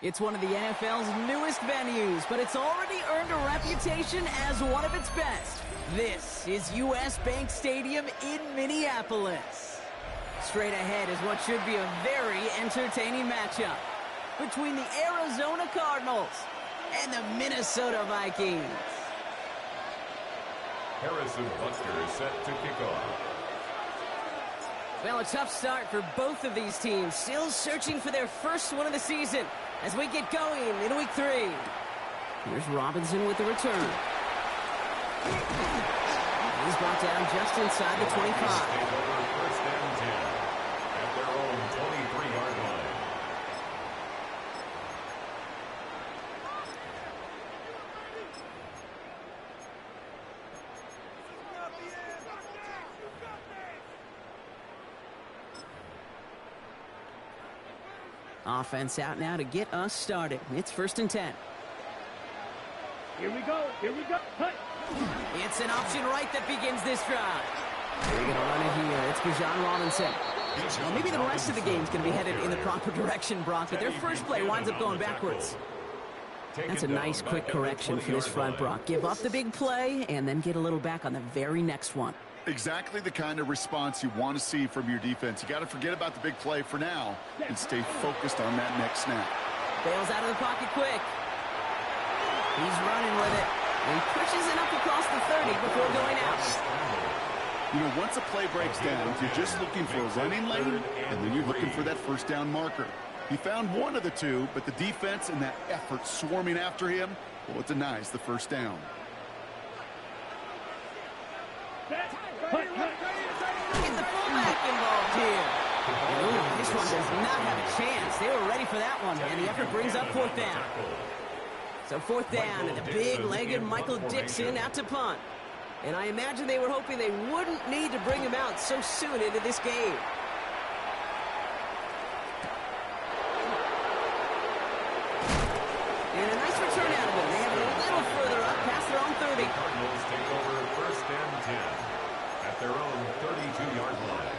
It's one of the NFL's newest venues, but it's already earned a reputation as one of its best. This is U.S. Bank Stadium in Minneapolis. Straight ahead is what should be a very entertaining matchup between the Arizona Cardinals and the Minnesota Vikings. Harrison Buster is set to kick off. Well, a tough start for both of these teams. Still searching for their first win of the season as we get going in week 3. Here's Robinson with the return. He's brought down just inside the 25. Take over first and 10 at their own 23-yard line. Offense out now to get us started. It's first and 10. Here we go. Cut. It's an option right that begins this drive. They're going to run it here. It's Bijan Robinson. Well, maybe the rest of the game's going to be headed in the proper direction, Brock, but their first play winds up going backwards. That's a nice quick correction for this front, Brock. Give up the big play and then get a little back on the very next one. Exactly the kind of response you want to see from your defense. You got to forget about the big play for now and stay focused on that next snap. Bails out of the pocket quick. He's running with it. And pushes it up across the 30 before going out. You know, once a play breaks down, you're just looking for a running lane, and then you're looking for that first down marker. He found one of the two, but the defense and that effort swarming after him, well, it denies the first down. Get the fullback involved here. Ooh, this one does not have a chance. They were ready for that one, and the effort brings up fourth down. So fourth down, and the big-legged Michael Dixon out to punt. And I imagine they were hoping they wouldn't need to bring him out so soon into this game. And a nice return out of it. They have it a little further up past their own 30. The Cardinals take over first and 10 at their own 32-yard line.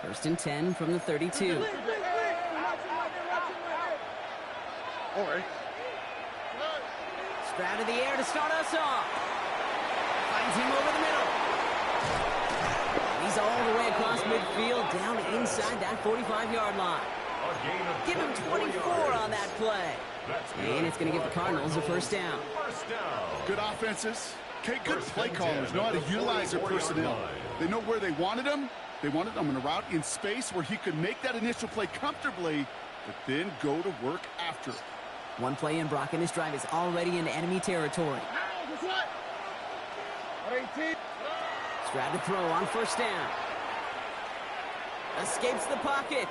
First and 10 from the 32. All right. Stroud to the air to start us off. Finds him over the middle. He's all the way across midfield, down inside that 45-yard line. Give him 24 on that play. And it's going to give the Cardinals a first down. Good offenses. Okay, good play callers know how to utilize their personnel. They know where they wanted them. They wanted him in a route in space where he could make that initial play comfortably, but then go to work after it. One play in, Brock, and this drive is already into enemy territory. Stroud to throw on first down. Escapes the pocket.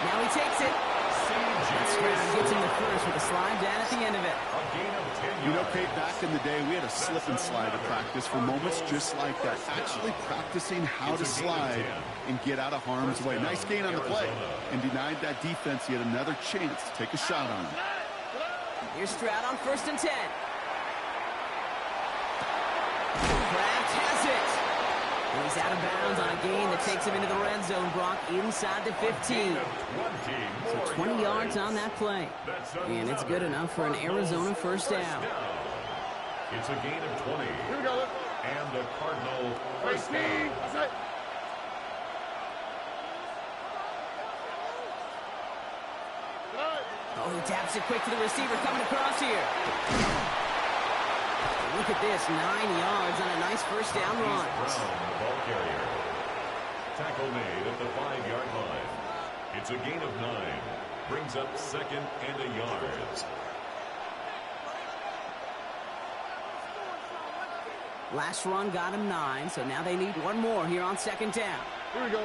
Now he takes it. And Stroud gets him the first with a slide down at the end of it. You know, Kate, back in the day, we had a slip and slide to practice for moments just like that. Actually practicing how to slide and get out of harm's way. Nice gain on the play and denied that defense yet another chance to take a shot on him. Here's Stroud on first and 10. Kraft has it. And he's out of bounds on a gain that takes him into the red zone, Brock, inside the 15. So 20 yards on that play. And it's good enough for an Arizona first down. It's a gain of 20. Here we go. And a Cardinal first down. Oh, he taps it quick to the receiver coming across here. Look at this, 9 yards on a nice first down run. Brown, the ball carrier. Tackle made at the 5-yard line. It's a gain of 9. Brings up second and a yard. Last run got him 9, so now they need one more here on second down. Here we go.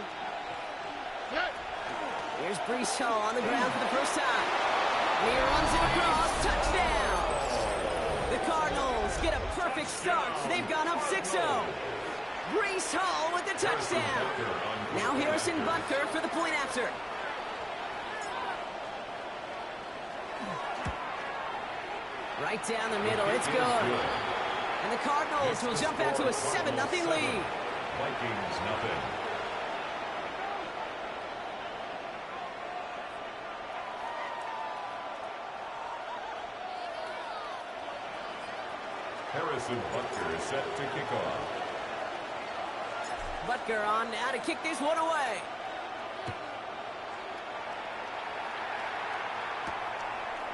Here's Breece Hall on the ground for the first time. And he runs it across, touchdown! The Cardinals get a perfect start. They've gone up 6-0. Breece Hall with the touchdown. Now Harrison Butker for the point after. Right down the middle, it's good. And the Cardinals will jump out to a 7-0 lead. Vikings nothing. Harrison Butker is set to kick off. Butker on now to kick this one away.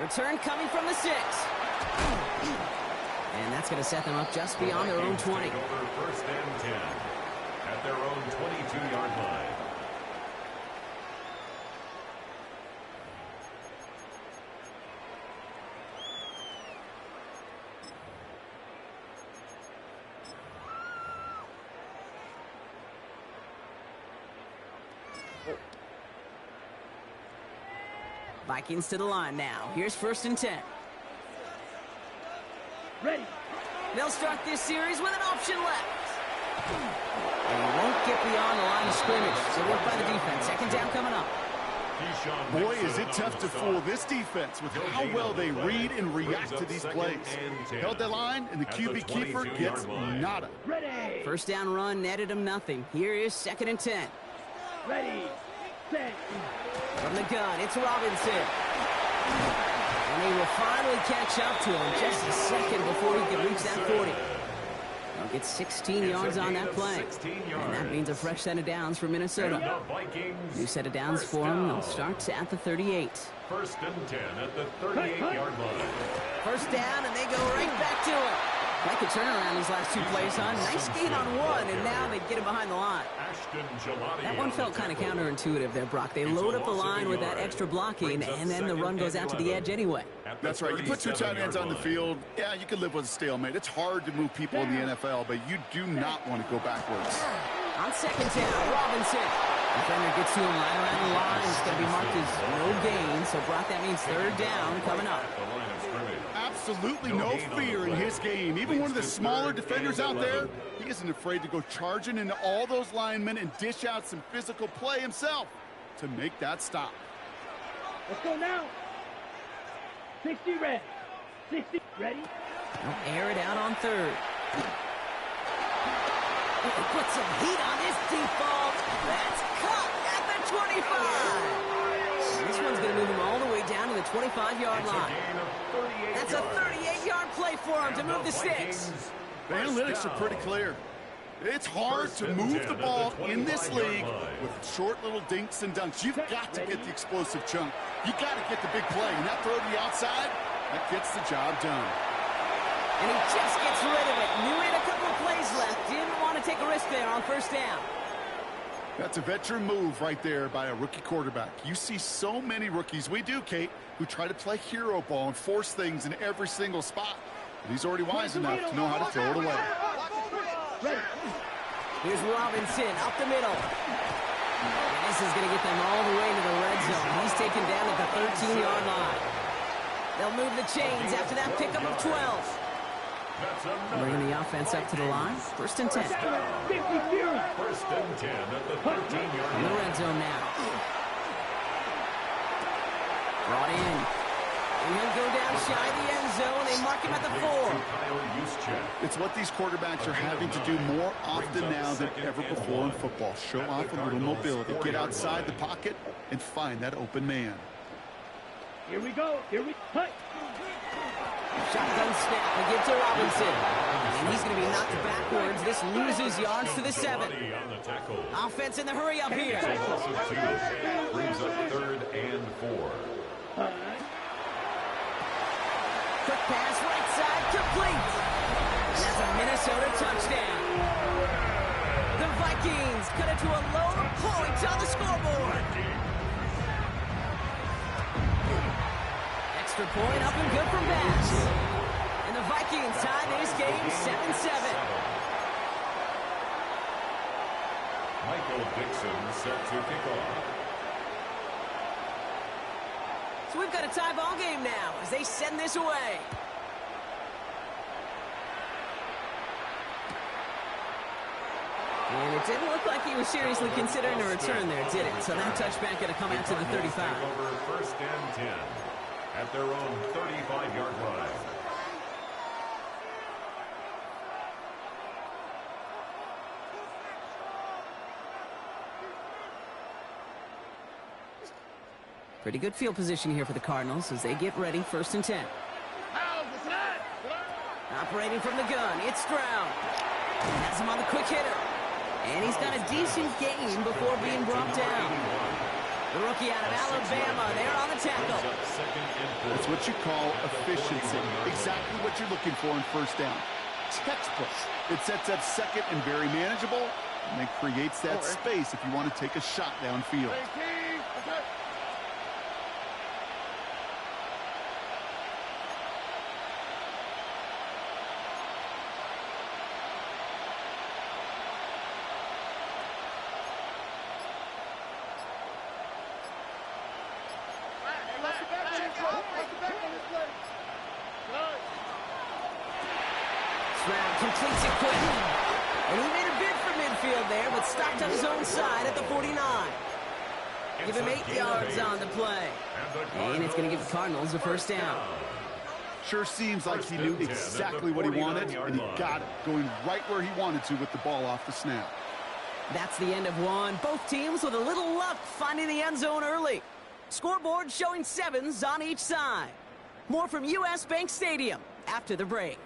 Return coming from the 6. And that's going to set them up just beyond their own 20. Over first and 10 at their own 22-yard line. Vikings to the line now. Here's first and 10. Ready. They'll start this series with an option left. And he won't get beyond the line of scrimmage. So work by the defense. Second down coming up. Boy, is it tough to fool this defense with how well they read and react to these plays. Held their line, and the QB keeper gets nada. Ready. First down run netted him nothing. Here is second and 10. Ready. Set. From the gun, it's Robinson. And they will finally catch up to him just a second before he can reach that 40. They'll get 16 yards on that play. And that means a fresh set of downs for Minnesota. New set of downs for them. They'll start at the 38. First and 10 at the 38-yard line. First down, and they go right back to it. Like a turnaround these last two plays, huh? Nice gain on one, and now they get him behind the line. That one felt kind of counterintuitive there, Brock. They load up the line with that extra blocking, and then the run goes out to the edge anyway. That's right. You put two tight ends on the field, yeah, you can live with a stalemate. It's hard to move people in the NFL, but you do not want to go backwards. On second down, Robinson. Defender gets to him right around the line. It's going to be marked as no gain, so Brock, that means third down coming up. Absolutely no fear in his game. Even one of the smaller defenders out there, he isn't afraid to go charging into all those linemen and dish out some physical play himself to make that stop. Let's go now. 60 ready. 60 ready. They'll air it out on third. He put some heat on this default. That's caught at the 25. This one's going to move him all the way down to the 25-yard line. That's a 38-yard play for him to move the sticks. The analytics are pretty clear. It's hard to move the ball in this league with short little dinks and dunks. You've got to get the explosive chunk. You got to get the big play. And that throw to the outside, that gets the job done. And he just gets rid of it. Knew he had a couple of plays left. Didn't want to take a risk there on first down. That's a veteran move right there by a rookie quarterback. You see so many rookies, we do, Kate, who try to play hero ball and force things in every single spot. But he's already wise enough to know how to throw it away. Here's Robinson up the middle. And this is going to get them all the way to the red zone. He's taken down at the 13-yard line. They'll move the chains after that pickup of 12. Bringing the offense up to the line. First and 10. First and 10 at the 13-yard In line. the red zone now. Brought in. And he'll go down shy of the end zone. They mark him at the 4. It's what these quarterbacks are having to do more often now than ever before in football. Show off a little mobility. Get outside the pocket and find that open man. Here we go. Here we go. Shotgun snap. They give to Robinson. And he's going to be knocked backwards. This loses yards to the 7. Offense in the hurry up here. Brings up third and 4. Quick pass right side complete. And that's a Minnesota touchdown. The Vikings cut it to a load of points on the scoreboard. Extra point up and good from Bass. And the Vikings tie this game 7-7. Michael Dixon set to kick off. So we've got a tie ball game now as they send this away. And it didn't look like he was seriously considering a return there, did it? So that touchback going to come out to the 35. Over first and 10 at their own 35-yard line. Pretty good field position here for the Cardinals as they get ready, 1st and 10. Operating from the gun, it's Stroud. Has him on the quick hitter. And he's got a decent gain before being brought down. The rookie out of Alabama, they're on the tackle. That's what you call efficiency. Exactly what you're looking for in 1st down. Textbook. It sets up 2nd and very manageable, and then creates that space if you want to take a shot downfield. Stroud completes it quickly. And he made a bid for midfield there, but stopped on his own side at the 49. Give him 8 yards on the play. And it's going to give the Cardinals a 1st down. Sure seems like he knew exactly what he wanted, and he got it, going right where he wanted to with the ball off the snap. That's the end of one. Both teams with a little luck finding the end zone early. Scoreboard showing 7s on each side. More from U.S. Bank Stadium after the break.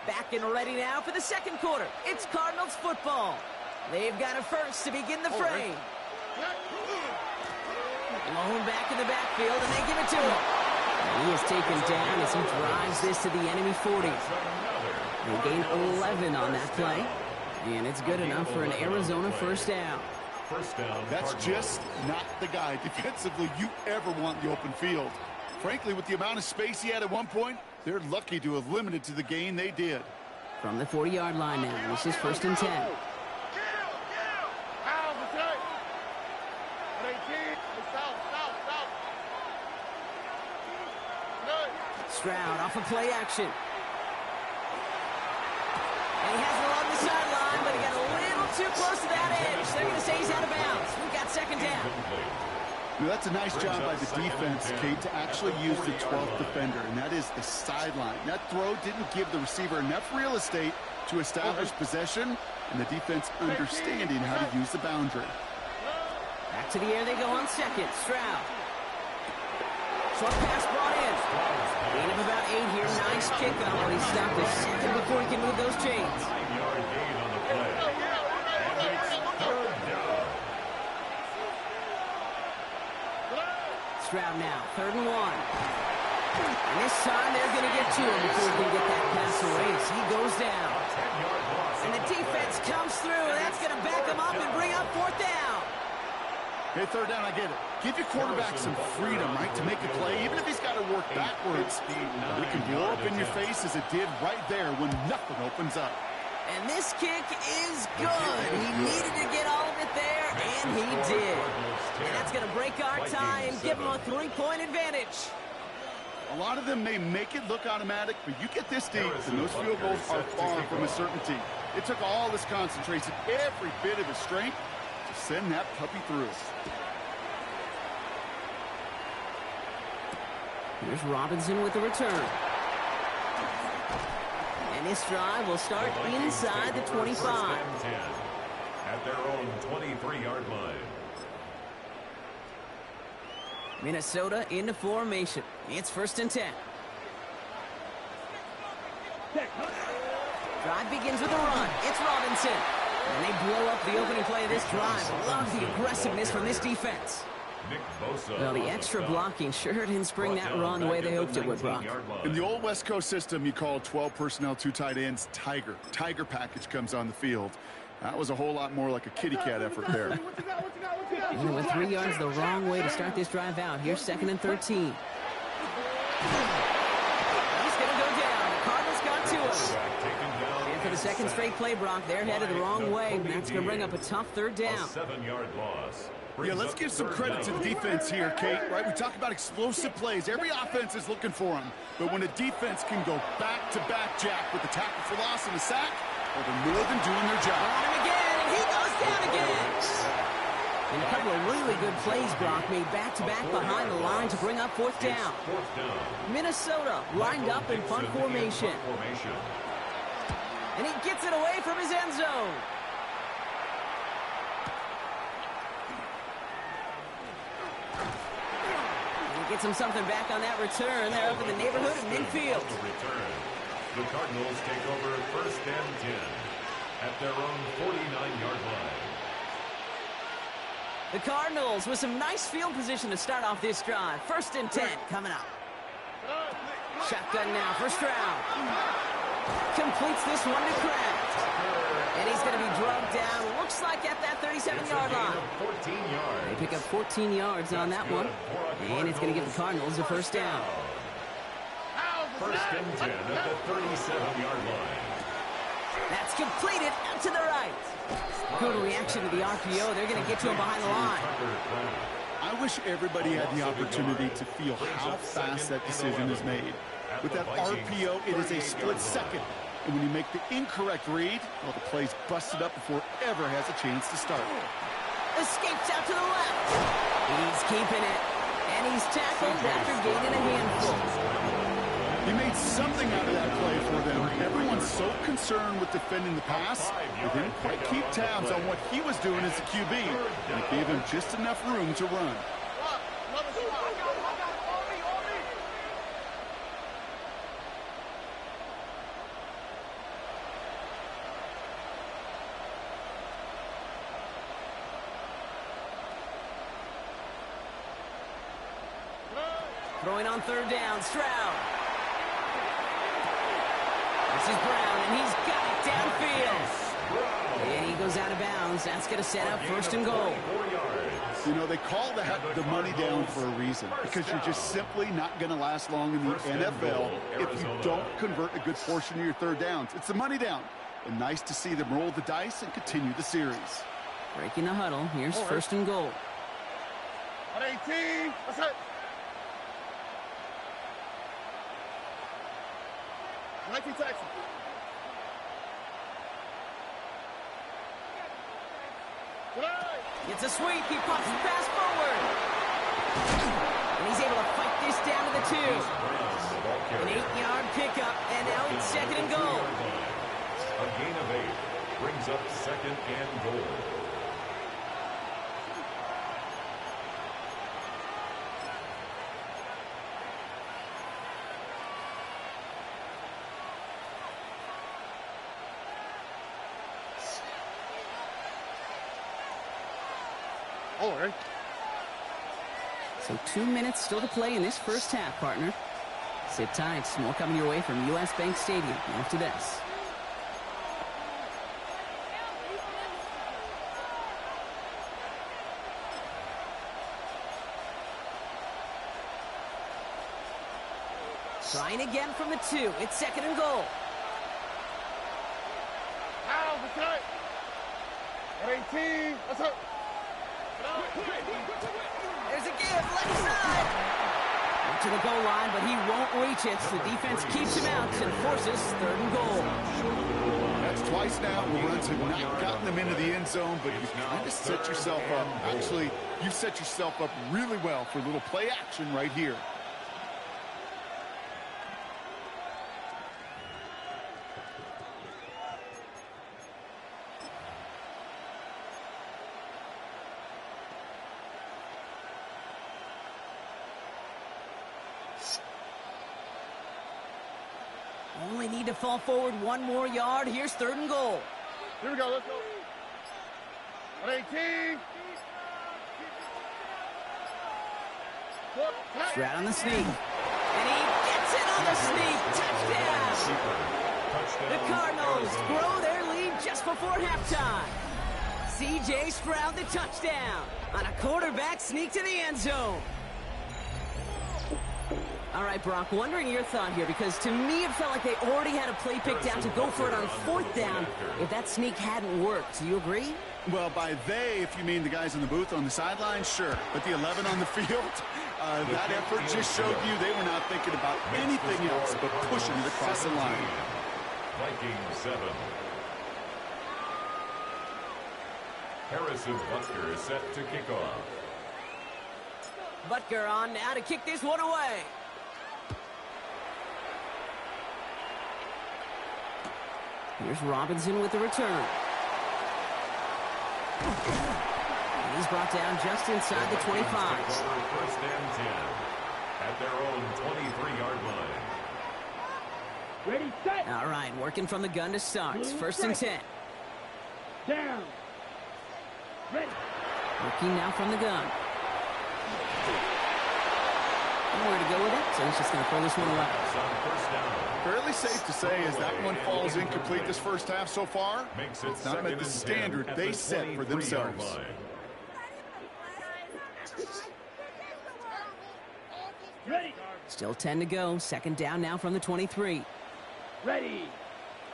Back and ready now for the 2nd quarter. It's Cardinals football. They've got a 1st to begin the frame. Blown back in the backfield, and they give it to him. And he is taken down as he drives this to the enemy 40. They gain 11 on that play. And it's good enough for an Arizona 1st down. That's just not the guy defensively you ever want in the open field. Frankly, with the amount of space he had at one point, they're lucky to have limited to the gain they did. From the 40-yard line now, this is 1st and 10. Stroud off of play action. And he has it along the sideline, but he got a little too close to that edge. They're going to say he's out of bounds. We've got 2nd down. Well, that's a nice job by the defense, Kate, to actually use the 12th defender, and that is the sideline. That throw didn't give the receiver enough real estate to establish possession, and the defense understanding how to use the boundary. Back to the air they go on 2nd. Stroud. Short pass brought in. Gain of about 8 here. Nice kickoff, but he stopped a second before he can move those chains. 9-yard gain on the play. And it's 3rd down. Stroud now, 3rd and 1. And this time they're going to get to him before he can get that pass away as he goes down. And the defense comes through. That's going to back him up and bring up 4th down. Hey, 3rd down, I get it. Give your quarterback some freedom, right, to make a play, even if he's got to work backwards. It can blow up in your face as it did right there when nothing opens up. And this kick is good. He needed to get all of it there, and he did. And that's going to break our tie and give him a 3-point advantage. A lot of them may make it look automatic, but you get this deep, and those field goals are far from a certainty. It took all this concentration, every bit of his strength, to send that puppy through. Here's Robinson with the return. And this drive will start inside the 25. At their own 23-yard line. Minnesota into formation. It's 1st and 10. Drive begins with a run. It's Robinson. And they blow up the opening play of this drive. Love the aggressiveness from this defense. Well, the extra blocking sure didn't spring that run the way they hoped it would, Brock. In the old West Coast system, you call 12 personnel, 2 tight ends, Tiger. Tiger package comes on the field. That was a whole lot more like a kitty cat effort there. And with 3 yards the wrong way to start this drive out. Here's 2nd and 13. He's going to go down. The Cardinals got to him. And for the 2nd straight play, Brock, they're headed the wrong way. That's going to bring up a tough 3rd down. A 7-yard loss. Yeah, let's give some credit to the defense here, Kate, right? We talk about explosive plays. Every offense is looking for them. But when a defense can go back-to-back, Jack, with the tackle for loss and a sack, well, they're more than doing their job. On him again, and he goes down again. And a couple of really good plays, Brock, made back-to-back behind the line to bring up fourth down. Minnesota lined up in punt formation. And he gets it away from his end zone. And he gets him something back on that return. They're up in the neighborhood of midfield. The Cardinals take over first and 10 at their own 49-yard line. The Cardinals with some nice field position to start off this drive. First and 10 coming up. Shotgun now for Stroud. Completes this one to Kraft. And he's going to be drugged down, looks like at that 37-yard line. 14 yards. They pick up 14 yards on that one. And it's going to give the Cardinals a first down. First and 10 at the 37-yard line. That's completed out to the right. Good reaction to the RPO. They're going to get to him behind the line. I wish everybody had the opportunity to feel how fast that decision is made. With that RPO, it is a split second. And when you make the incorrect read, well, the play's busted up before it ever has a chance to start. Escapes out to the left. He's keeping it. And he's tackled after gaining a handful. He made something out of that play for them. Everyone's so concerned with defending the pass, they didn't quite keep tabs on what he was doing as a QB. And it gave him just enough room to run. Throwing on third down, Stroud. This is Brown, and he's got it downfield. And he goes out of bounds. That's going to set up first and goal. You know, they call that the money down for a reason, because you're just simply not going to last long in the NFL if you don't convert a good portion of your third downs. It's the money down. And nice to see them roll the dice and continue the series. Breaking the huddle. Here's first and goal. 18. What's up? 19 Texas. It's a sweep. He pops the pass forward. And he's able to fight this down to the 2. An 8-yard pickup, and now it's second and goal. A gain of 8 brings up second and goal. So 2 minutes still to play in this first half, partner. Sit tight. More coming your way from U.S. Bank Stadium after this. Trying again from the 2. It's second and goal. Out, the cut. 18. What's up? There's a give, left side. Up to the goal line, but he won't reach it. The defense keeps him out and forces third and goal. That's twice now where runs have not gotten them into the end zone, but you kind of set yourself up. Actually, you set yourself up really well for a little play action right here. Only need to fall forward 1 more yard. Here's third and goal. Here we go. Let's go. 18. Stroud on the sneak. And he gets it on the sneak. Touchdown. The Cardinals grow their lead just before halftime. C.J. Stroud the touchdown on a quarterback sneak to the end zone. All right, Brock, wondering your thought here, because to me it felt like they already had a play picked out to go for it on fourth down if that sneak hadn't worked. Do you agree? Well, by they, if you mean the guys in the booth on the sideline, sure. But the 11 on the field, that effort just showed you they were not thinking about anything else but pushing it across the line. Vikings 7. Harrison Butker is set to kick off. Butker on now to kick this one away. Here's Robinson with the return. And he's brought down just inside the 25. First and 10 at their own 23-yard line. Ready, set. All right, working from the gun to start. It's first and 10. Down. Ready. Working now from the gun. Nowhere to go with it, so he's just going to throw this one away. First down. Fairly safe to say as that one falls incomplete this first half so far. Makes it It's not met the standard they set for themselves. Ready. Still 10 to go. Second down now from the 23. Ready.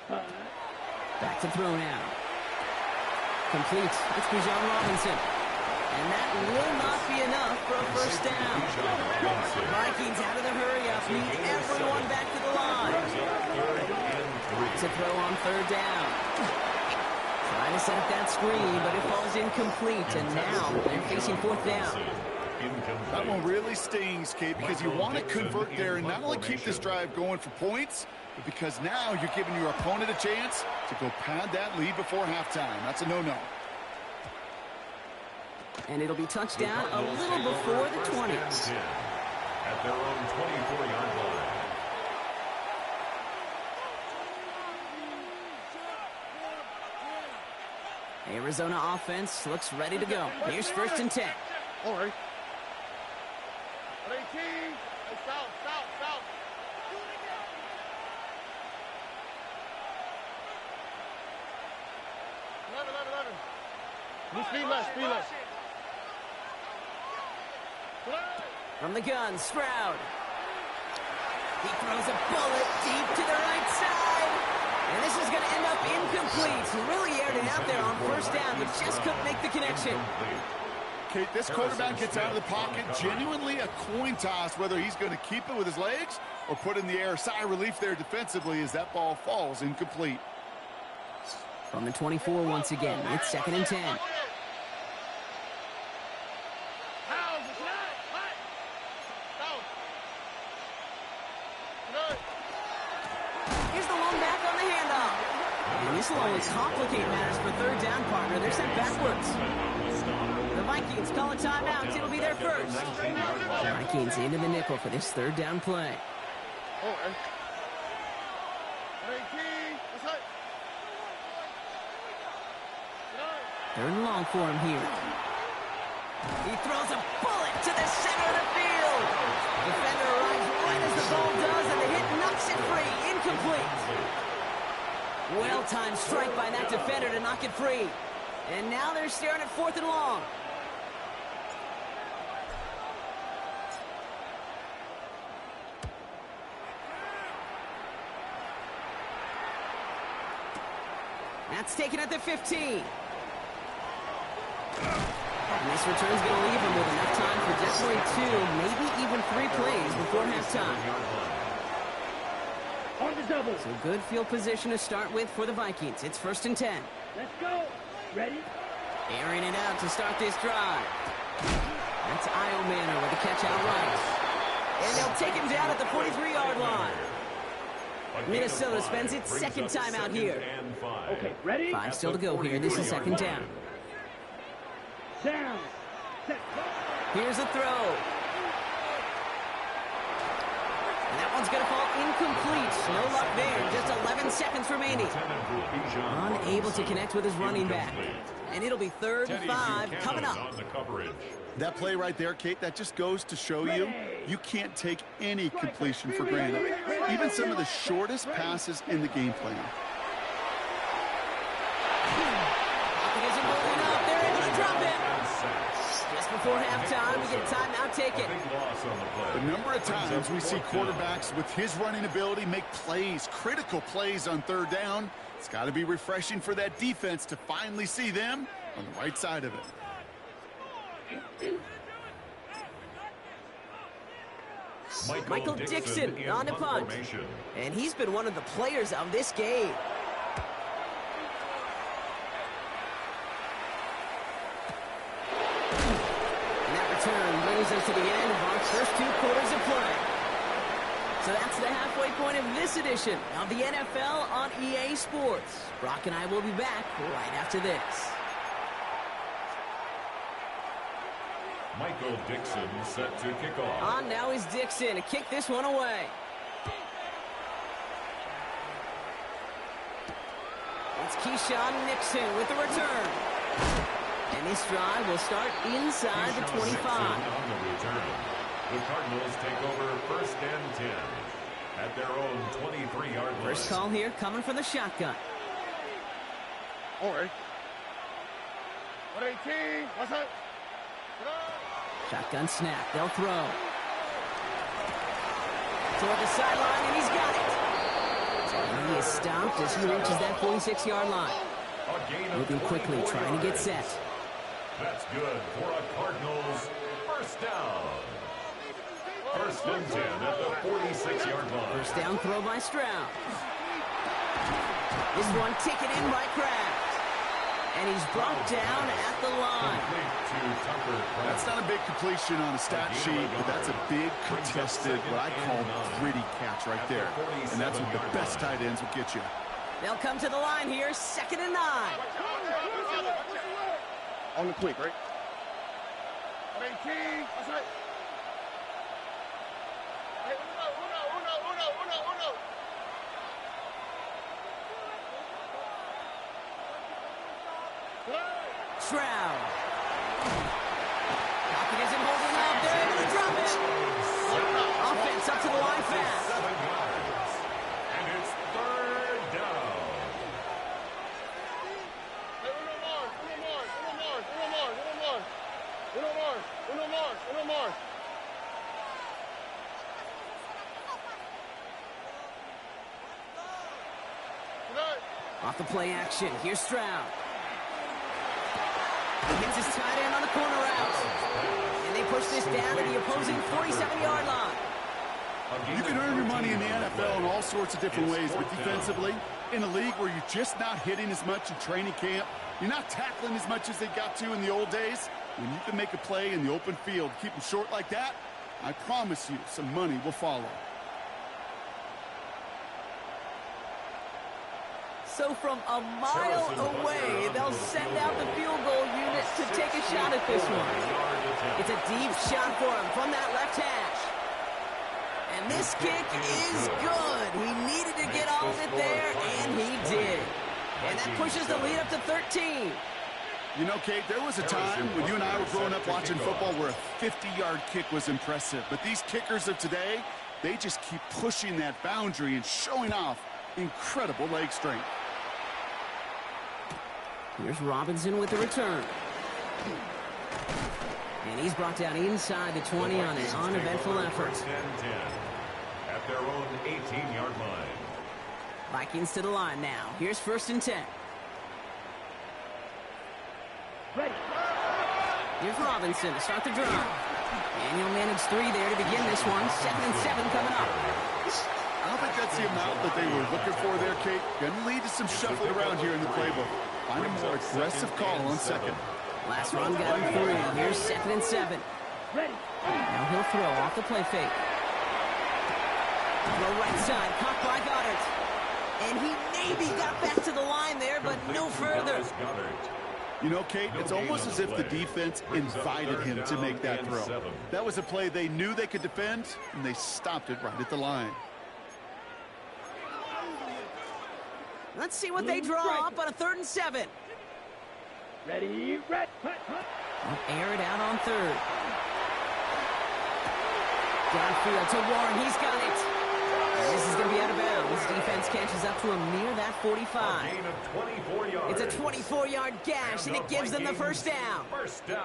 Back to throw now. Complete. It's Bijan Robinson. And that will not be enough for a first down. Vikings out of the hurry-up. Need everyone back to the line. To throw on third down. Trying to set up that screen, but it falls incomplete. And now they're facing fourth down. That one really stings, Kate, because you want to convert there and not only keep this drive going for points, but because now you're giving your opponent a chance to go pad that lead before halftime. That's a no-no. And it'll be touchdown a little before the 20s. At their own 24-yard line. Arizona offense looks ready to go. Here's first and 10. All right. 18. Hey, south. 11. Speed less. From the gun, Stroud. He throws a bullet deep to the right side. And this is going to end up incomplete. He really aired it out there on first down, but just couldn't make the connection. Kate, this quarterback gets out of the pocket, genuinely a coin toss, whether he's going to keep it with his legs or put in the air. Sigh of relief there defensively as that ball falls incomplete. From the 24 once again, it's second and 10. Here's the long back on the handoff. And this will only complicate matters for third down, partner. They're sent backwards. The Vikings call a timeout. It'll be their first. Vikings into the nickel for this third down play. Third and long for him here. He throws a bullet to the center of the field. Defender arrives right as the ball does, and the hit knocks it free. Incomplete. Well-timed strike by that defender to knock it free. And now they're staring at fourth and long. That's taken at the 15. And this return's going to leave him with enough time for definitely 2, maybe even 3 plays before halftime. On the double. So good field position to start with for the Vikings. It's first and 10. Let's go. Ready? Airing it out to start this drive. That's Io Manor with the catch outright. And they'll take him down at the 43-yard line. Minnesota spends its second timeout here. Okay, ready? 5 still to go here. This is second down. Down. Set. Here's a throw. And that one's going to fall incomplete. No luck there. Just 11 seconds remaining. Unable to connect with his running back. And it'll be third and 5 coming up. That play right there, Kate, that just goes to show you can't take any completion for granted. Even some of the shortest passes in the game plan. Just before halftime, we get a timeout taken. The number of times we see quarterbacks with his running ability make plays, critical plays on third down, it's got to be refreshing for that defense to finally see them on the right side of it. Michael Dixon on to punt. And he's been one of the players of this game. brings us to the end of our first 2 quarters of play. So that's the halfway point of this edition of the NFL on EA Sports. Brock and I will be back right after this. Michael Dixon set to kick off. On now is Dixon to kick this one away. It's Keyshawn Nixon with the return. And this drive will start inside the 25. On the return. The Cardinals take over 1st and 10 at their own 23-yard line. First call here coming from the shotgun. All right. 118. What's up? Shotgun snap. They'll throw. Toward the sideline, and he's got it. And he is stopped as he reaches that 46-yard line. Moving quickly, trying to get set. That's good for a Cardinals first down. 1st and 10 at the 46-yard line. First down throw by Stroud. This one taken in by Kraft. And he's brought down at the line. That's not a big completion on a stat sheet, but that's a big contested, what I call gritty catch right there. And that's what the best tight ends will get you. They'll come to the line here, 2nd and 9. On the quick, right? 118. What's up? Uno. Stroud. Pocket isn't holding up. They're able to drop it. Offense up to the line fast. 7 yards. And it's 3rd down. Uno more. Off the play action. Here's Stroud. He gets his tight end on the corner route. And they push this down to the opposing 47-yard line. You can earn your money in the NFL in all sorts of different ways, but defensively, in a league where you're just not hitting as much in training camp, you're not tackling as much as they got to in the old days, when you can make a play in the open field, keep them short like that, I promise you some money will follow. So from a mile away, they'll send out the field goal unit to take a shot at this one. It's a deep shot for him from that left hash. And this kick is good. He needed to get all of it there, and he did. And that pushes the lead up to 13. You know, Kate, there was a time when you and I were growing up watching football where a 50-yard kick was impressive. But these kickers of today, they just keep pushing that boundary and showing off incredible leg strength. Here's Robinson with the return. And he's brought down inside the 20 on an uneventful effort. 10-10 at their own 18-yard line. Vikings to the line now. Here's 1st and 10. Ready. Here's Robinson to start the drive. And he'll manage 3 there to begin this one. 2nd and 7 coming up. I don't think that's the amount that they were looking for there, Kate. Going to lead to some shuffling around here in the playbook. Find a more aggressive call on 2nd. Last run got him 3. Here's 2nd and 7. Ready. Now he'll throw off the play fake. Throw right side, caught by Goddard. And he maybe got back to the line there, but no further. You know, Kate, it's almost as if the defense invited him to make that throw. That was a play they knew they could defend, and they stopped it right at the line. Let's see what they draw up on a 3rd and 7. Ready. Air it out on 3rd. Downfield to Warren. He's got it. And this is going to be out of bounds. Defense catches up to him near that 45. A gain of 24 yards. It's a 24-yard gash, and it gives them the first down.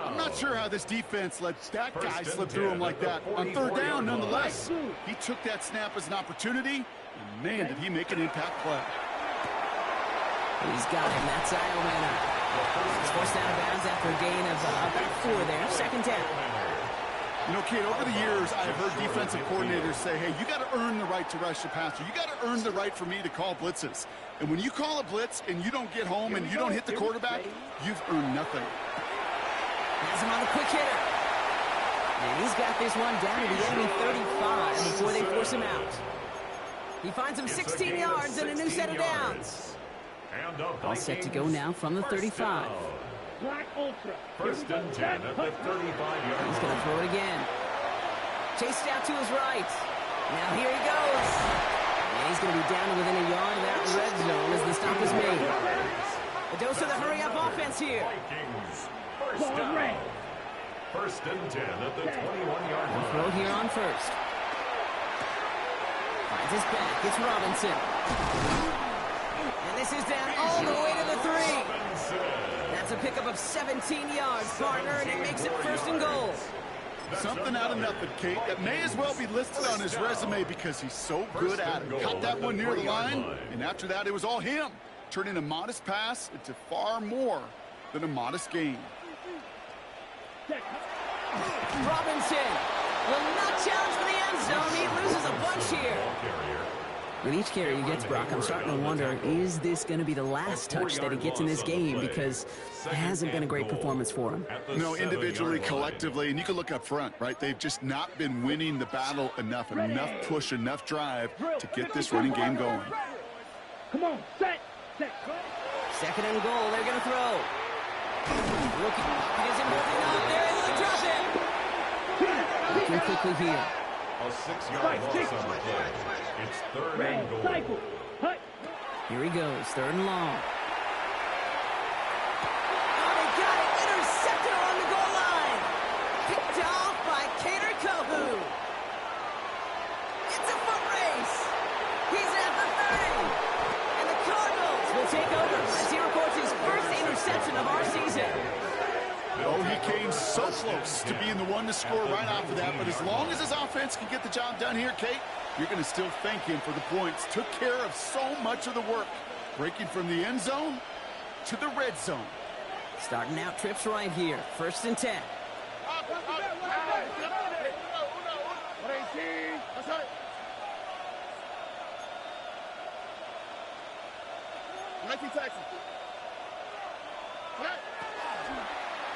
I'm not sure how this defense let that guy slip through him like that. On 3rd down, nonetheless, he took that snap as an opportunity, and man, did he make an impact play. He's got him. That's Iowena. He's forced out of bounds after a gain of about 4 there. 2nd down. You know, Kate, over the years, I have heard defensive coordinators say, hey, you got to earn the right to rush the passer. You got to earn the right for me to call blitzes. And when you call a blitz and you don't get home and you don't hit the quarterback, you've earned nothing. Has him on the quick hitter. And he's got this one down to the enemy 35 before they force him out. He finds him 16 yards and a new set of downs. All set to go now from the 35. Black Ultra. First and 10 at the 35-yard He's going to throw it again. Chased out to his right. Now here he goes. And he's going to be down to within a yard of that red zone as the stop is made. A dose of the hurry-up offense here. Vikings. First down. First and 10 at the 21-yard line. Throw here on first. Finds his back. It's Robinson. And this is down all the way to the 3. That's a pickup of 17 yards, partner, and it makes it first and goal. Something out of nothing, Kate. That may as well be listed on his resume because he's so good at it. Caught that one near the line, and after that, it was all him. Turning a modest pass into far more than a modest gain. Robinson will not challenge for the end zone. He loses a bunch here. With each carry he gets, Brock, I'm starting to wonder, is this going to be the last touch that he gets in this game? Because it hasn't been a great performance for him. No, individually, collectively, and you can look up front, right? They've just not been winning the battle enough push, enough drive to get this running game going. Come on, set. Second and goal, they're going to throw. Looking, he isn't moving up. They're able to drop it. Looking quickly here. A 6-yard loss on the play. It's third and goal. Cycle. Hut. Here he goes, third and long. Oh, they got it. Intercepted along the goal line. Picked off by Kader Kohu. It's a foot race. He's at the 30. And the Cardinals will take over as he records his first interception of our season. Oh, he came so close to being the one to score right off of that, but as long as his offense can get the job done here, Kate, you're going to still thank him for the points. Took care of so much of the work, breaking from the end zone to the red zone. Starting out trips right here, first and 10.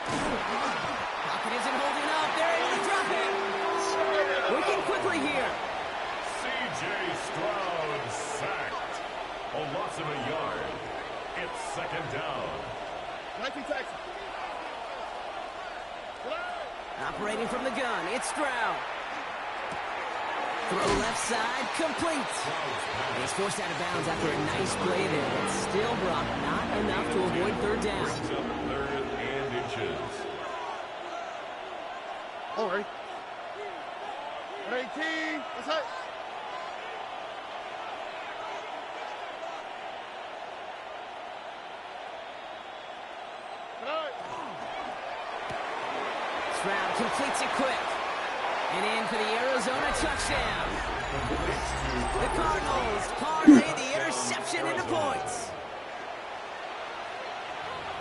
Pocket isn't holding up. They're able to drop it. Working quickly here. C.J. Stroud sacked. A loss of a yard. It's second down. Operating from the gun, it's Stroud. Throw left side, complete. He's forced out of bounds after a nice play there, but still, Brock, not enough to avoid third down. Brings up third and inches. All right. 18. What's up? Stroud completes it quick. And in for the Arizona touchdown. The Cardinals parlay the interception into points.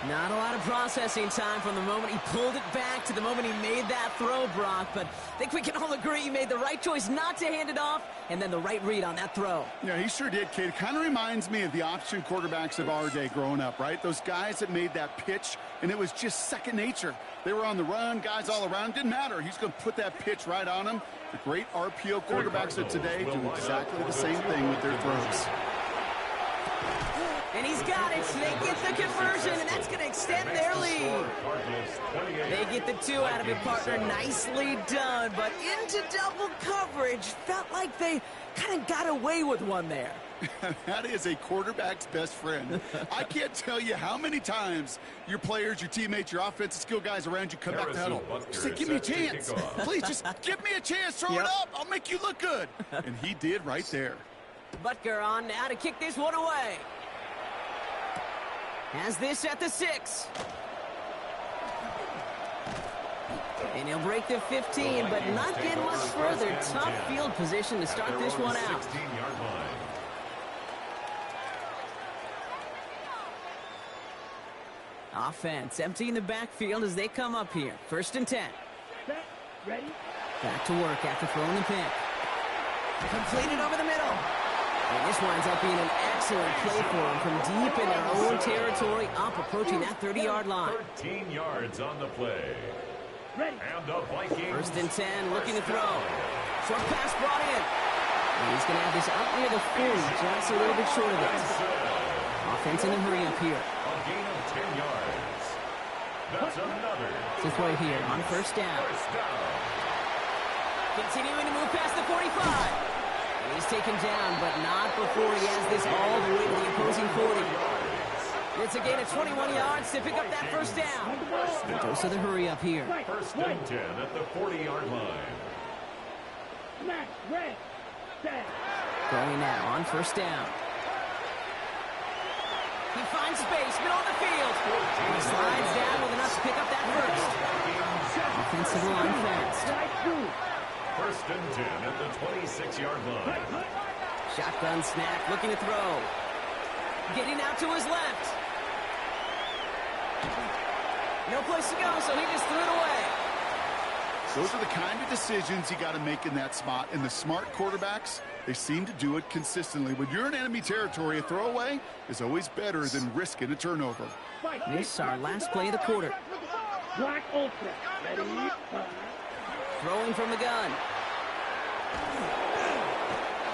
Not a lot of processing time from the moment he pulled it back to the moment he made that throw, Brock. But I think we can all agree he made the right choice not to hand it off and then the right read on that throw. Yeah, he sure did, Kate. It kind of reminds me of the option quarterbacks of our day growing up, right? Those guys that made that pitch, and it was just second nature. They were on the run, guys all around. Didn't matter. He's going to put that pitch right on him. The great RPO quarterbacks of today do exactly the same thing with their throws. And he's got it. They get the conversion, and that's going to extend their lead. They get the 2 out of it, partner. Nicely done, but into double coverage. Felt like they kind of got away with one there. That is a quarterback's best friend. I can't tell you how many times your players, your teammates, your offensive skill guys around you come back to huddle. Say, give me a chance. Please, just give me a chance. Throw it up. I'll make you look good. And he did right there. Butker on now to kick this one away. Has this at the 6. And he'll break the 15, but not get much further. Tough field position to start this one out. 16-yard line. Offense emptying the backfield as they come up here. First and 10. Set. Ready. Back to work after throwing the pick. Completed over the middle. And this winds up being an excellent play for them from deep in their own territory, up approaching that 30-yard line. 13 yards on the play. ready. And the Vikings. 1st and 10, looking to throw. Short pass brought in. And he's going to have this up near the 40, just a little bit short of it. Offense in a hurry up here. A gain of 10 yards. That's another. To throw here on 1st down. First down. Continuing to move past the 45. And he's taken down, but not before he has this all the way to the opposing 40. It's a gain of 21 yards to pick up that 1st down. A dose of the hurry up here. 1st and 10 at the 40-yard line. Smash, red, set. Going now on 1st down. He finds space, middle of the field. And he slides down with enough to pick up that 1st. Offensive line fast. Right through. 1st and 10 at the 26-yard line. Shotgun snap, looking to throw. Getting out to his left. No place to go, so he just threw it away. Those are the kind of decisions you got to make in that spot. And the smart quarterbacks, they seem to do it consistently. When you're in enemy territory, a throwaway is always better than risking a turnover. This our last play of the quarter. Black Ultra. Ready, Throwing from the gun.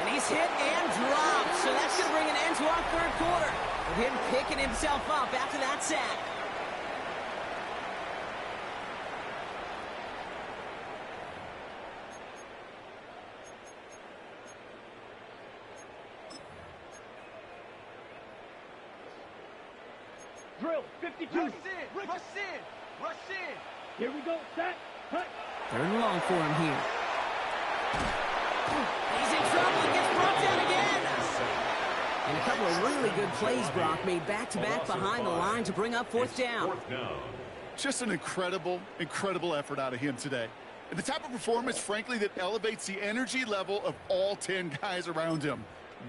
And he's hit and dropped. So that's going to bring an end to our 3rd quarter. With him picking himself up after that sack. drill, 52. Rush in, rush in, rush in. Here we go, set, cut. 3rd and long for him here. He's in trouble and gets brought down again. And a couple of really good plays, Brock, made back-to-back behind the line to bring up 4th down. Just an incredible effort out of him today. And the type of performance, frankly, that elevates the energy level of all 10 guys around him.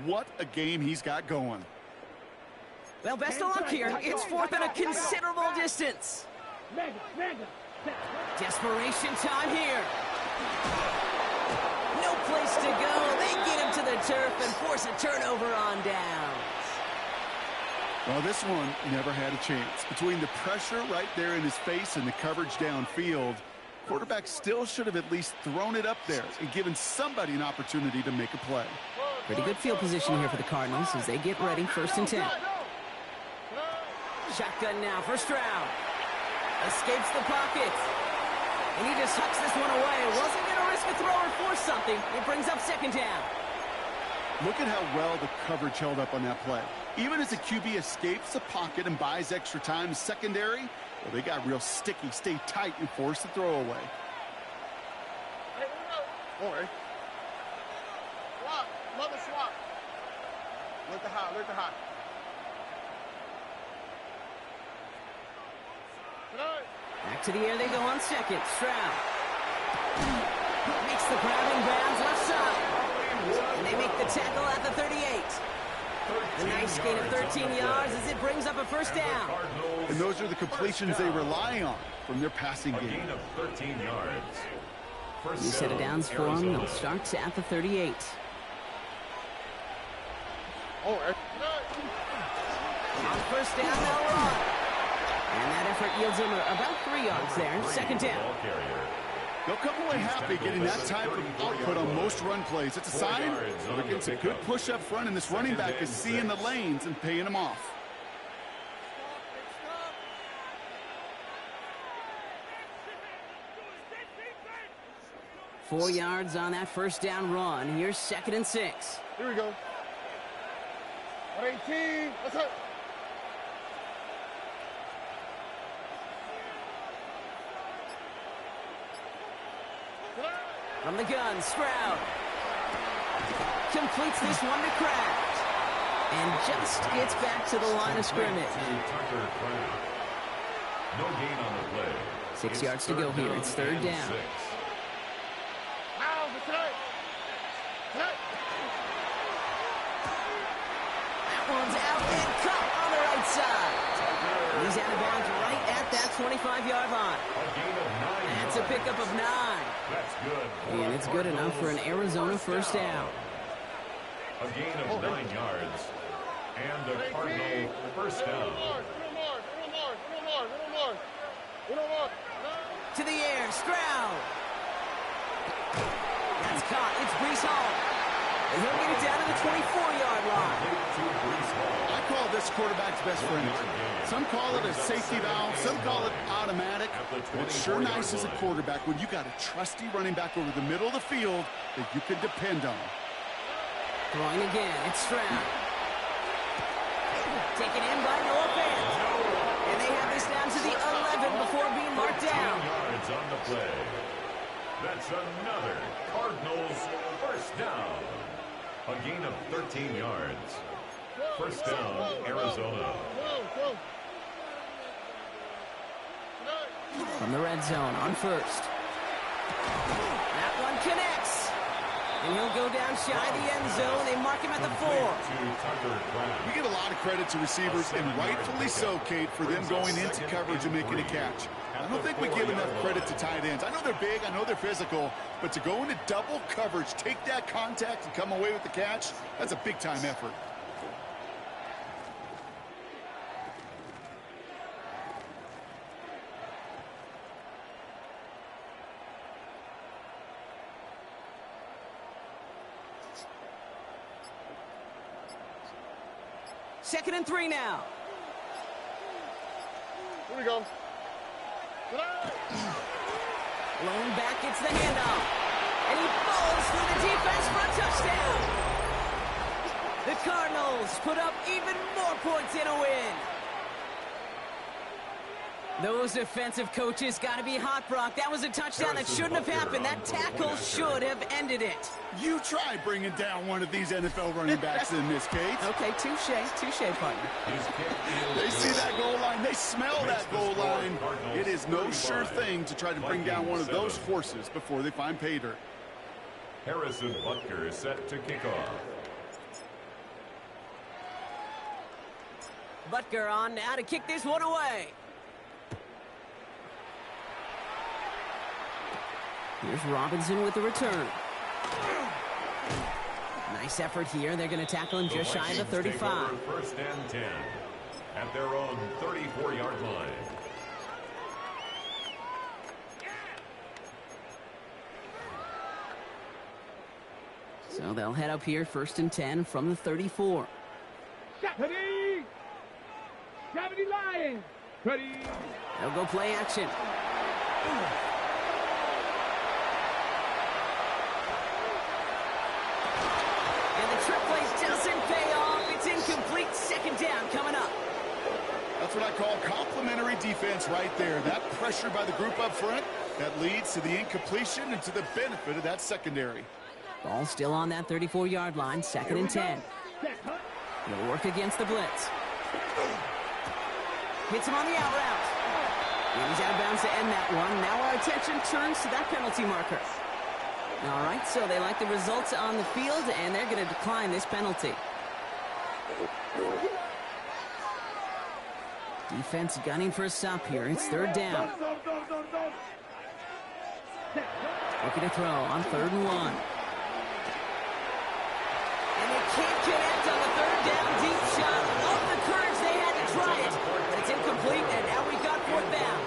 What a game he's got going. Well, best of luck here. It's 4th and a considerable distance. Mega, set. Desperation time here. No place to go. They get him to the turf and force a turnover on downs. Well, this one never had a chance. Between the pressure right there in his face and the coverage downfield, quarterback still should have at least thrown it up there and given somebody an opportunity to make a play. Pretty good field position here for the Cardinals as they get ready, 1st and 10. Shotgun now, 1st round. Escapes the pocket. And he just hucks this one away. Wasn't going to risk a throw or force something. It brings up 2nd down. Look at how well the coverage held up on that play. Even as the QB escapes the pocket and buys extra time secondary, well, they got real sticky, stay tight, and force the throw away. All right. Swap. Mother swap. Look the high. Look the high. Back to the air they go on 2nd. Stroud. Makes the grabbing bounds left side. And they make the tackle at the 38. A nice gain of 13 yards as it brings up a 1st down. And those are the completions they rely on from their passing game. Gain of 13 yards. New set of downs for them. They'll start at the 38. All right. On 1st down, they'll run. And that effort yields him about 3 yards there. 2nd down. They'll come away happy getting that type of output on most run plays. It's a sign they're getting some good push up front, and this running back is seeing the lanes and paying them off. Four yards on that 1st down run. Here's 2nd and 6. Here we go. 18. Let's go. From the gun, Stroud. Completes this one to Kraft. And just gets back to the line of scrimmage. No gain on the play. 6 yards to go here. It's 3rd down. That one's out and cut on the right side. He's out of bounds right at that 25-yard line. That's a pickup of 9. That's good. And it's good enough for an Arizona 1st down. A gain of 9 yards. And the Cardinal 1st down. To the air, Stroud. That's caught. It's Brees Hall. And he'll get it down to the 24-yard line. I call this quarterback's best friend. Some call it a safety valve. Some call it automatic. But it's sure nice as a quarterback when you got a trusty running back over the middle of the field that you can depend on. Throwing again. It's Stroud. Taken in by Noah Fant. And they have this down to the 11 before being marked down. Yards on the play. That's another Cardinals first down. A gain of 13 yards. First down, Arizona. From the red zone on first. That one connects. And he'll go down shy of the end zone. They mark him at the 4. We give a lot of credit to receivers, and rightfully so, Kate, for them going into coverage and making a catch. I don't think we give enough credit to tight ends. I know they're big, I know they're physical, but to go into double coverage, take that contact, and come away with the catch, that's a big-time effort. Second and 3 now. Here we go. Blown back, gets the handoff. And he falls through the defense for a touchdown. The Cardinals put up even more points in a win. Those defensive coaches got to be hot, Brock. That was a touchdown that shouldn't have happened. That tackle should have ended it. You try bringing down one of these NFL running backs in this, Kate. Okay, touche, partner. They see that goal line. They smell that goal line. It is no sure thing to try to bring down one of those horses before they find pay dirt. Harrison Butker is set to kick off. Butker on now to kick this one away. Here's Robinson with the return. Nice effort here. They're going to tackle him just shy of the 35. First and 10 at their own 34-yard line. So they'll head up here, first and 10 from the 34. Ready? Gravity Lions. Ready? They'll go play action. Doesn't pay off. It's incomplete. Second down coming up. That's what I call complimentary defense right there. That pressure by the group up front, that leads to the incompletion and to the benefit of that secondary. Ball still on that 34-yard line. Second and 10. He'll work against the blitz. Hits him on the out route. And he's out of bounds to end that one. Now our attention turns to that penalty marker. All right, so they like the results on the field, and they're going to decline this penalty. Defense gunning for a stop here. It's third down. Looking to throw on 3rd and 1. And they can't connect on the 3rd down deep shot. All the courage they had to try it. But it's incomplete, and now we've got 4th down.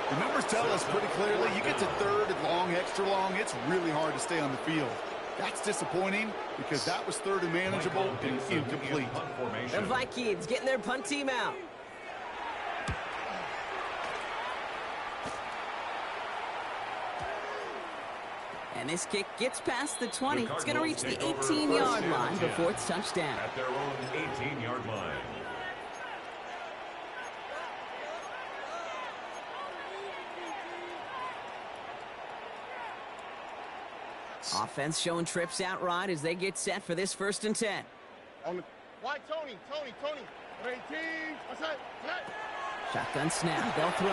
The numbers tell us pretty clearly, you get to 3rd and long, extra long, it's really hard to stay on the field. That's disappointing because that was 3rd and manageable and incomplete. The Vikings getting their punt team out. And this kick gets past the 20. It's going to reach the 18-yard line before it's touchdown. At their own 18-yard line. Offense showing trips out right as they get set for this 1st and 10. Why, Tony? Ready, team. What's that? Shotgun snap. They'll throw.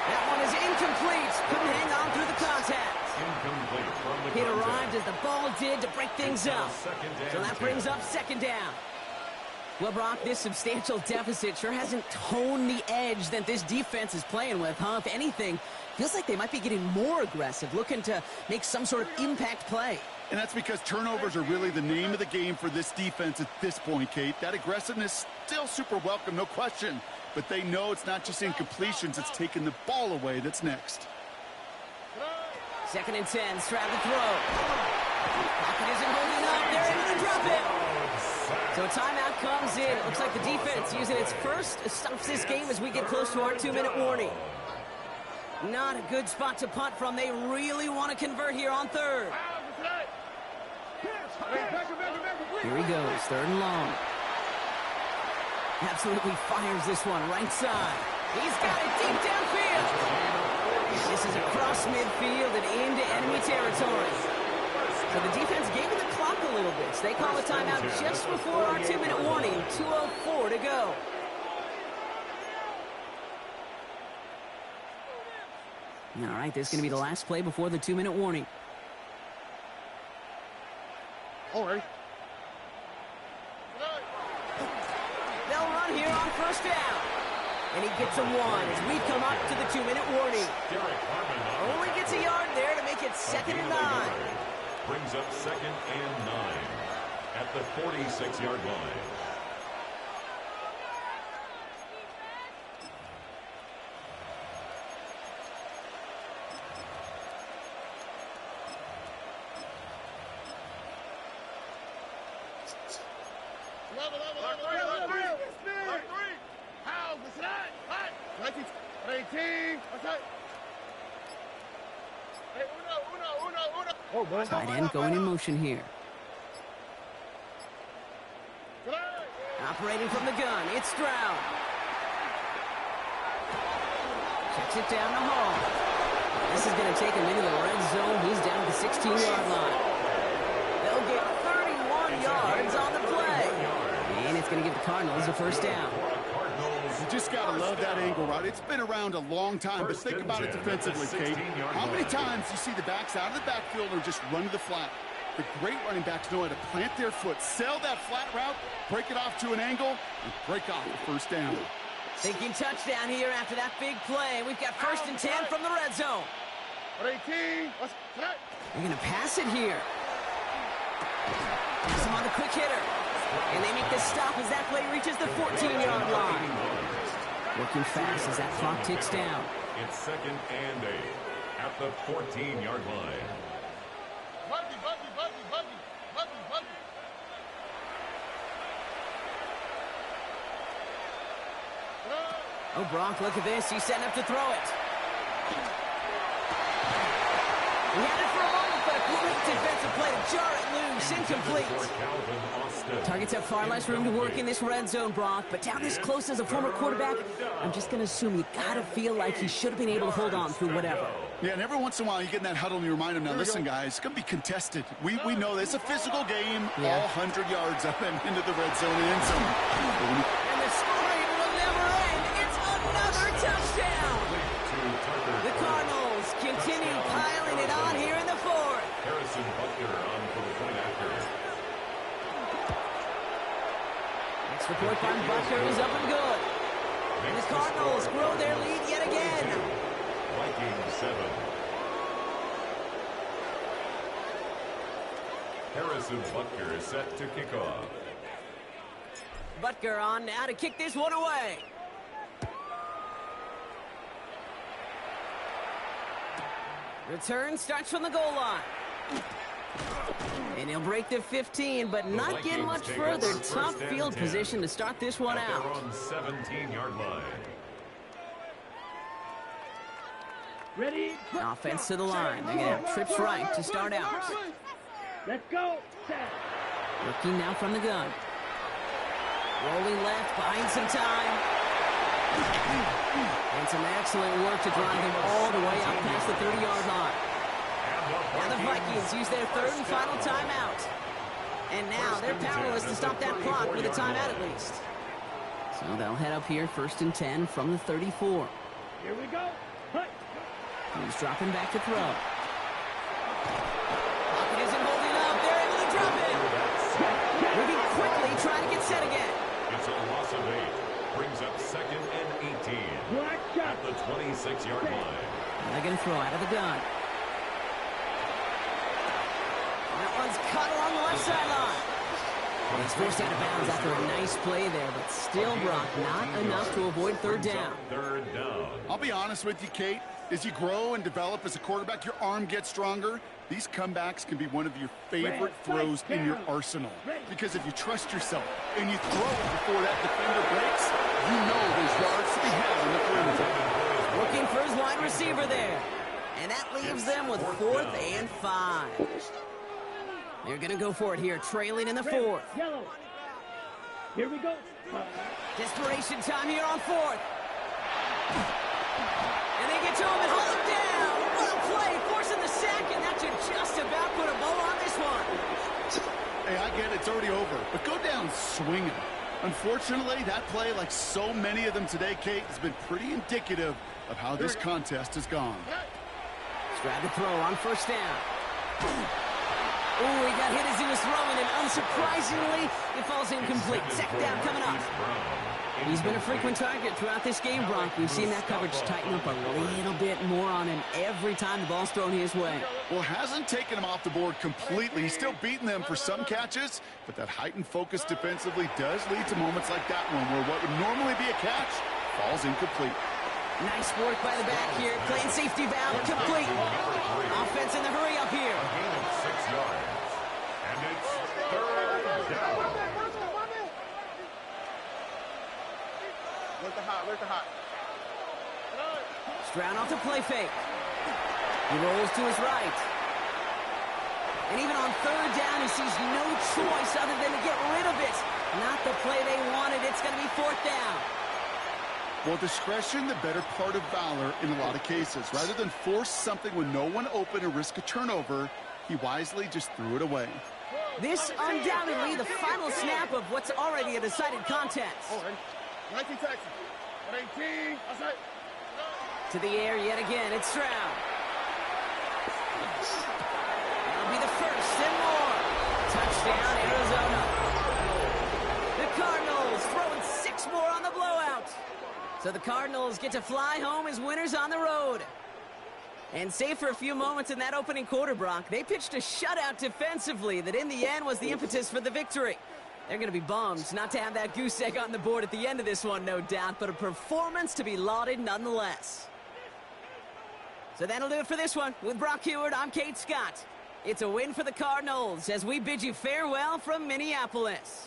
That one is incomplete. Couldn't hang on through the contact. Incomplete from the It contact. arrived as the ball did to break things up. So that brings up 2nd down. Well, Brock, this substantial deficit sure hasn't toned the edge that this defense is playing with, huh? If anything, feels like they might be getting more aggressive, looking to make some sort of impact play. And that's because turnovers are really the name of the game for this defense at this point, Kate. That aggressiveness still super welcome, no question. but they know it's not just incompletions, it's taking the ball away that's next. 2nd and 10, Stroud to throw. Pocket isn't holding up. They're able to drop it. So a timeout comes in. It looks like the defense using its first stops this game as we get close to our 2-minute warning. Not a good spot to punt from. They really want to convert here on 3rd. Here he goes, 3rd and long. Absolutely fires this one right side. He's got it deep downfield. This is across midfield and into enemy territory. So the defense gave it the clock a little bit. So they call a timeout just before our 2-minute warning. 2:04 to go. All right, this is going to be the last play before the 2-minute warning. All right. They'll run here on 1st down. And he gets a 1 as we come up to the 2-minute warning. Only gets a yard there to make it 2nd and 9. Brings up 2nd and 9 at the 46-yard line. Tight end going in motion here. Operating from the gun, it's Stroud. Checks it down to Hall. This is going to take him into the red zone. He's down at the 16-yard line. They'll get 31 yards on the play. And it's going to give the Cardinals a 1st down. You just got to love that angle route. It's been around a long time, but think about it defensively, Kate. How many times you see the backs out of the backfield or just run to the flat? The great running backs know how to plant their foot, sell that flat route, break it off to an angle, and break off the 1st down. Thinking touchdown here after that big play. We've got 1st and 10 from the red zone. 18. They're going to pass it here. Pass him on the quick hitter. And they make the stop as that play reaches the 14-yard line. Working fast as that clock ticks down. It's 2nd and 8 at the 14-yard line. Buggy. Oh, Brock, look at this. He's setting up to throw it. He had it for a moment, but a great defensive play to jar it loose. Incomplete. Targets have far less room to work in this red zone, Brock, but down this close as a former quarterback, I'm just going to assume you got to feel like he should have been able to hold on through whatever. Yeah, and every once in a while you get in that huddle and you remind him, now listen, guys, it's going to be contested. We know this. It's a physical game, all 100 yards up and into the red zone and end zone. And the scoring will never end. It's another touchdown. The Cardinals continue piling it on here in the 4th. Harrison Butler on for the point after. Extra point by Butler is up and good. And the Cardinals grow their lead yet again. Vikings 7. Harrison Butler is set to kick off. Butker on now to kick this one away. Return starts from the goal line. And he'll break the 15, but not get much further. Tough field position to start this one out. They're on 17-yard line. Ready? Offense to the line. They're going to have trips right to start out. Let's go. Looking now from the gun. Rolling left, buying some time. And some excellent work to drive him all the way up past the 30-yard line. Now the Vikings use their 3rd and final timeout. And now they're powerless to stop that clock with a timeout at least. So they'll head up here, 1st and 10 from the 34. Here we go. He's dropping back to throw. Pocket isn't holding up. They're able to drop it. Moving quickly, trying to get set again. It's a loss of 8. Brings up 2nd and 18 at the 26-yard line. And they're going to throw out of the gun. That one's cut along the left sideline. He's forced out of bounds after a nice play there, but still, Brock, not enough to avoid third down. Third down. I'll be honest with you, Kate. As you grow and develop as a quarterback, your arm gets stronger. These comebacks can be one of your favorite throws in your arsenal. Because if you trust yourself and you throw it before that defender breaks, you know there's yards to be had on the perimeter. Looking for his wide receiver there. And that leaves them with 4th and 5. They're going to go for it here, trailing in the 4th. Yellow. Here we go. Desperation time here on 4th. And they get to him and haul him down. What a play, forcing the sack, and that should just about put a bow on this one. Hey, I get it, it's already over, but go down swinging. Unfortunately, that play, like so many of them today, Kate, has been pretty indicative of how this contest has gone. Grab the throw on 1st down. Ooh, he got hit as he was throwing, and unsurprisingly, it falls incomplete. 2nd down coming up. He's been a frequent target throughout this game, Brock. We've seen that coverage tighten up a little bit more on him every time the ball's thrown his way. Well, it hasn't taken him off the board completely. He's still beating them for some catches, but that heightened focus defensively does lead to moments like that one where what would normally be a catch falls incomplete. Nice work by the back here. Playing safety valve complete. Offense in the hurry up here. A gain of 6 yards. And it's 3rd down. Where's the hot? Stroud off the play fake. He rolls to his right. And even on 3rd down, he sees no choice other than to get rid of it. Not the play they wanted. It's going to be 4th down. Well, discretion, the better part of valor in a lot of cases. Rather than force something when no one open and risk a turnover, he wisely just threw it away. This undoubtedly the final snap of what's already a decided contest. 19 Texas. 18. Outside. To the air yet again, it's Stroud. That'll be the 1st and more. Touchdown, Arizona. The Cardinals throwing 6 more on the blowout. So the Cardinals get to fly home as winners on the road. And save for a few moments in that opening quarter, Brock, they pitched a shutout defensively that in the end was the impetus for the victory. They're going to be bummed not to have that goose egg on the board at the end of this one, no doubt, but a performance to be lauded nonetheless. So that'll do it for this one. With Brock Heward, I'm Kate Scott. It's a win for the Cardinals as we bid you farewell from Minneapolis.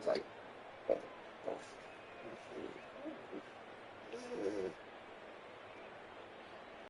It's like